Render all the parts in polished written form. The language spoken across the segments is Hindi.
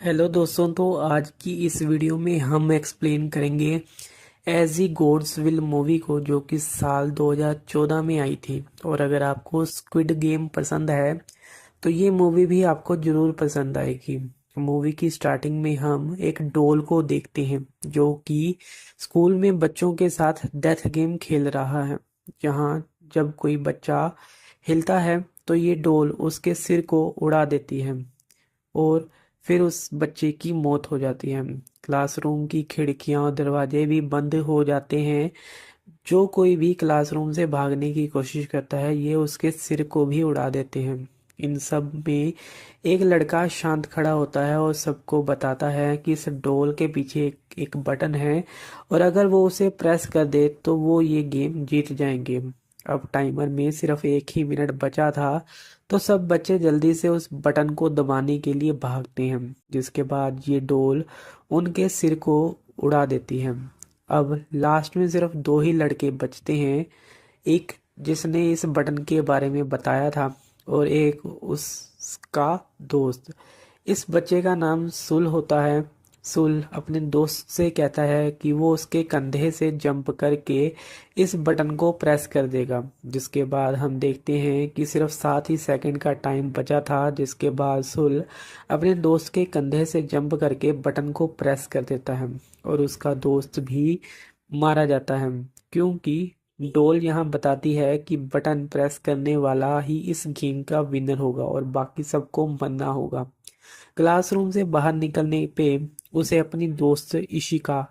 हेलो दोस्तों। तो आज की इस वीडियो में हम एक्सप्लेन करेंगे as e God's will movie को, जो कि साल 2014 में आई थी। और अगर आपको स्क्विड गेम पसंद है तो ये मूवी भी आपको जरूर पसंद आएगी। मूवी की स्टार्टिंग में हम एक डॉल को देखते हैं जो कि स्कूल में बच्चों के साथ डेथ गेम खेल रहा है। जहाँ जब कोई बच्चा हिलता है तो ये डॉल उसके सिर को उड़ा देती है और फिर उस बच्चे की मौत हो जाती है। क्लासरूम की खिड़कियां और दरवाजे भी बंद हो जाते हैं। जो कोई भी क्लासरूम से भागने की कोशिश करता है ये उसके सिर को भी उड़ा देते हैं। इन सब में एक लड़का शांत खड़ा होता है और सबको बताता है कि इस डोल के पीछे एक बटन है और अगर वो उसे प्रेस कर दे तो वो ये गेम जीत जाएंगे। अब टाइमर में सिर्फ 1 ही मिनट बचा था तो सब बच्चे जल्दी से उस बटन को दबाने के लिए भागते हैं, जिसके बाद ये डोल उनके सिर को उड़ा देती है। अब लास्ट में सिर्फ 2 ही लड़के बचते हैं, एक जिसने इस बटन के बारे में बताया था और एक उसका दोस्त। इस बच्चे का नाम सुल होता है। सुल अपने दोस्त से कहता है कि वो उसके कंधे से जंप करके इस बटन को प्रेस कर देगा, जिसके बाद हम देखते हैं कि सिर्फ 7 ही सेकंड का टाइम बचा था, जिसके बाद सुल अपने दोस्त के कंधे से जंप करके बटन को प्रेस कर देता है और उसका दोस्त भी मारा जाता है, क्योंकि डोल यहाँ बताती है कि बटन प्रेस करने वाला ही इस गेम का विनर होगा और बाकी सबको मरना होगा। क्लासरूम से बाहर निकलने पे उसे अपनी दोस्त इशिका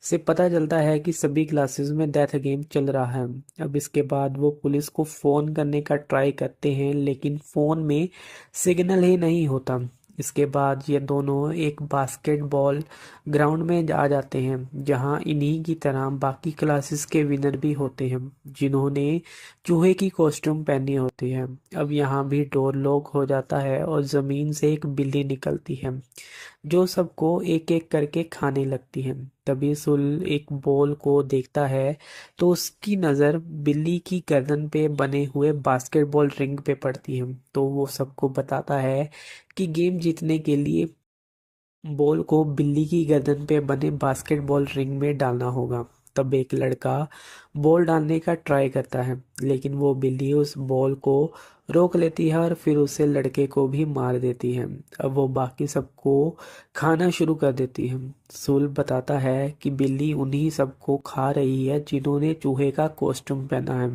से पता चलता है कि सभी क्लासेस में डेथ गेम चल रहा है। अब इसके बाद वो पुलिस को फोन करने का ट्राई करते हैं लेकिन फोन में सिग्नल ही नहीं होता। इसके बाद ये दोनों एक बास्केटबॉल ग्राउंड में आ जाते हैं जहां इन्हीं की तरह बाकी क्लासेस के विनर भी होते हैं जिन्होंने चूहे की कॉस्ट्यूम पहनी होती है। अब यहाँ भी डोर लॉक हो जाता है और जमीन से एक बिल्ली निकलती है जो सबको एक एक करके खाने लगती है। तभी सुल एक बॉल को देखता है तो उसकी नज़र बिल्ली की गर्दन पे बने हुए बास्केटबॉल रिंग पे पड़ती है। तो वो सबको बताता है कि गेम जीतने के लिए बॉल को बिल्ली की गर्दन पे बने बास्केटबॉल रिंग में डालना होगा। तब एक लड़का बॉल डालने का ट्राई करता है लेकिन वो बिल्ली उस बॉल को रोक लेती है और फिर उसे लड़के को भी मार देती है। अब वो बाकी सबको खाना शुरू कर देती है। सुल बताता है कि बिल्ली उन्हीं सबको खा रही है जिन्होंने चूहे का कॉस्ट्यूम पहना है।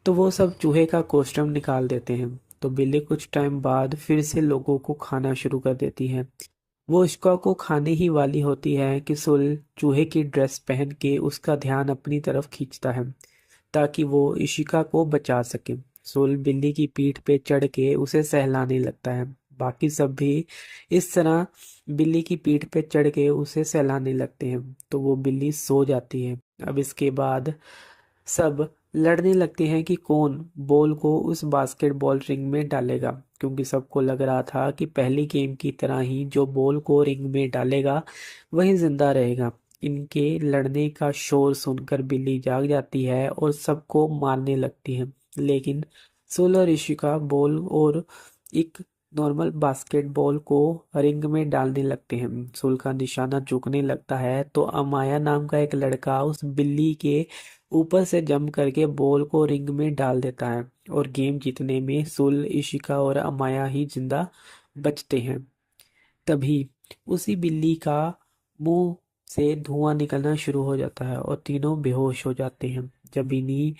तो वो सब चूहे का कॉस्ट्यूम निकाल देते हैं। तो बिल्ली कुछ टाइम बाद फिर से लोगों को खाना शुरू कर देती है। वो इश्का को खाने ही वाली होती है कि सुल चूहे की ड्रेस पहन के उसका ध्यान अपनी तरफ खींचता है ताकि वो इशिका को बचा सके। सुल बिल्ली की पीठ पे चढ़ के उसे सहलाने लगता है। बाकी सब भी इस तरह बिल्ली की पीठ पे चढ़ के उसे सहलाने लगते हैं तो वो बिल्ली सो जाती है। अब इसके बाद सब लड़ने लगते हैं कि कौन बॉल को उस बास्केटबॉल रिंग में डालेगा, क्योंकि सबको लग रहा था कि पहली गेम की तरह ही जो बॉल को रिंग में डालेगा वही जिंदा रहेगा। इनके लड़ने का शोर सुनकर बिल्ली जाग जाती है और सबको मारने लगती है, लेकिन सोल और इशिका बॉल और एक नॉर्मल बास्केटबॉल को रिंग में डालने लगते हैं। सोल का निशाना चूकने लगता है तो अमाया नाम का एक लड़का उस बिल्ली के ऊपर से जंप करके बॉल को रिंग में डाल देता है और गेम जीतने में सुल, इशिका और अमाया ही जिंदा बचते हैं। तभी उसी बिल्ली का मुंह से धुआं निकलना शुरू हो जाता है और तीनों बेहोश हो जाते हैं। जब इन्हीं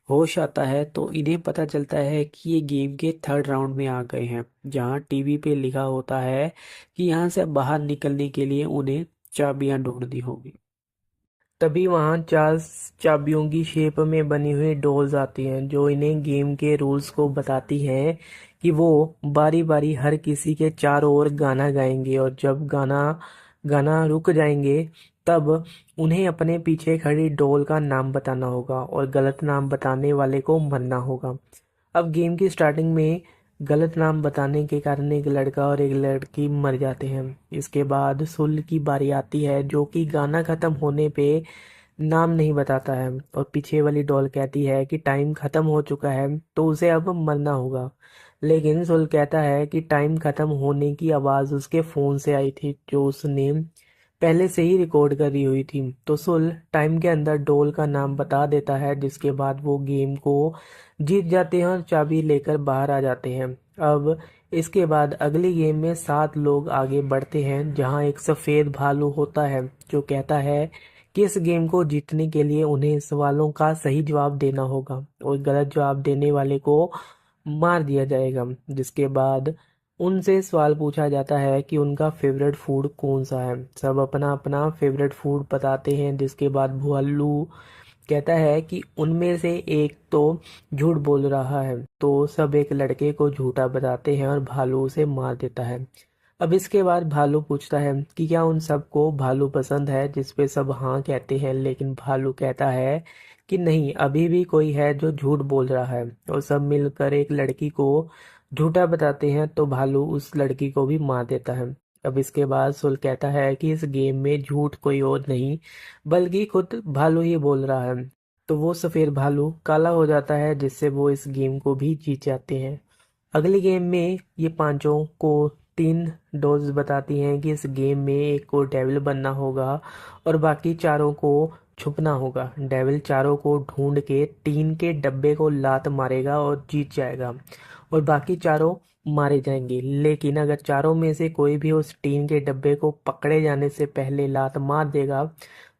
होश आता है तो इन्हें पता चलता है कि ये गेम के थर्ड राउंड में आ गए हैं, जहां टीवी पे लिखा होता है कि यहाँ से बाहर निकलने के लिए उन्हें चाबियां ढूंढनी होगी। तभी वहां 4 चाबियों की शेप में बनी हुई डॉल्स आती हैं जो इन्हें गेम के रूल्स को बताती हैं कि वो बारी बारी हर किसी के चारों ओर गाना गाएंगे और जब गाना गाना रुक जाएंगे तब उन्हें अपने पीछे खड़ी डॉल का नाम बताना होगा और गलत नाम बताने वाले को मरना होगा। अब गेम की स्टार्टिंग में गलत नाम बताने के कारण एक लड़का और एक लड़की मर जाते हैं। इसके बाद सुल की बारी आती है जो कि गाना खत्म होने पे नाम नहीं बताता है और पीछे वाली डॉल कहती है कि टाइम खत्म हो चुका है तो उसे अब मरना होगा। लेकिन सुल कहता है कि टाइम खत्म होने की आवाज़ उसके फ़ोन से आई थी जो उसने पहले से ही रिकॉर्ड करी हुई थी। तो सुल टाइम के अंदर डोल का नाम बता देता है, जिसके बाद वो गेम को जीत जाते हैं और चाबी लेकर बाहर आ जाते हैं। अब इसके बाद अगली गेम में 7 लोग आगे बढ़ते हैं, जहां एक सफ़ेद भालू होता है जो कहता है कि इस गेम को जीतने के लिए उन्हें सवालों का सही जवाब देना होगा और गलत जवाब देने वाले को मार दिया जाएगा। जिसके बाद उनसे सवाल पूछा जाता है कि उनका फेवरेट फूड कौन सा है। सब अपना अपना फेवरेट फूड बताते हैं, जिसके बाद भुअल्लू कहता है कि उनमें से एक तो झूठ बोल रहा है। तो सब एक लड़के को झूठा बताते हैं और भालू उसे मार देता है। अब इसके बाद भालू पूछता है कि क्या उन सबको भालू पसंद है, जिस पे सब हाँ कहते हैं। लेकिन भालू कहता है कि नहीं, अभी भी कोई है जो झूठ बोल रहा है। और सब मिलकर एक लड़की को झूठा बताते हैं, तो भालू उस लड़की को भी मार देता है। अब इसके बाद सुल कहता है कि इस गेम में झूठ कोई और नहीं बल्कि खुद भालू ही बोल रहा है। तो वो सफेद भालू काला हो जाता है, जिससे वो इस गेम को भी जीत जाते हैं। अगली गेम में ये पांचों को 3 डोज बताती हैं कि इस गेम में एक को डेविल बनना होगा और बाकी चारों को छुपना होगा। डेविल चारों को ढूंढ के टीन के डब्बे को लात मारेगा और जीत जाएगा और बाकी चारों मारे जाएंगे। लेकिन अगर चारों में से कोई भी उस टीन के डब्बे को पकड़े जाने से पहले लात मार देगा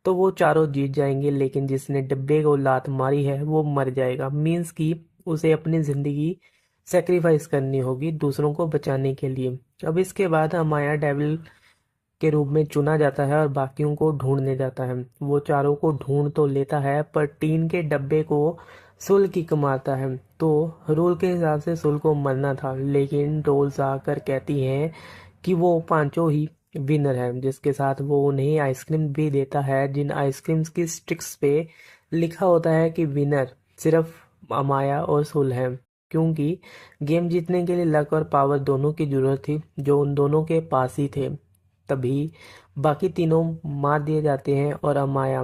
तो वो चारों जीत जाएंगे, लेकिन जिसने डब्बे को लात मारी है वो मर जाएगा। मीन्स कि उसे अपनी ज़िंदगी सेक्रीफाइस करनी होगी दूसरों को बचाने के लिए। अब इसके बाद अमाया डेविल के रूप में चुना जाता है और बाकियों को ढूंढने जाता है। वो चारों को ढूंढ तो लेता है, पर टीन के डब्बे को सुल किक मारता है। तो रूल के हिसाब से सुल को मरना था, लेकिन डोल्स आकर कहती हैं कि वो पांचों ही विनर है, जिसके साथ वो उन्हें आइसक्रीम भी देता है, जिन आइसक्रीम्स की स्टिक्स पे लिखा होता है कि विनर सिर्फ अमाया और सुल है। क्योंकि गेम जीतने के लिए लक और पावर दोनों की जरूरत थी, जो उन दोनों के पास ही थे। तभी बाकी तीनों मार दिए जाते हैं और अमाया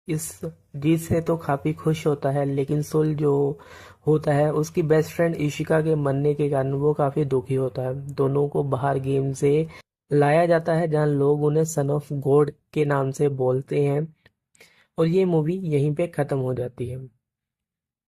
इस जीत से तो काफी खुश होता है, लेकिन सुल जो होता है उसकी बेस्ट फ्रेंड इशिका के मरने के कारण वो काफी दुखी होता है। दोनों को बाहर गेम से लाया जाता है, जहां लोग उन्हें सन ऑफ गॉड के नाम से बोलते हैं। और ये मूवी यहीं पे खत्म हो जाती है।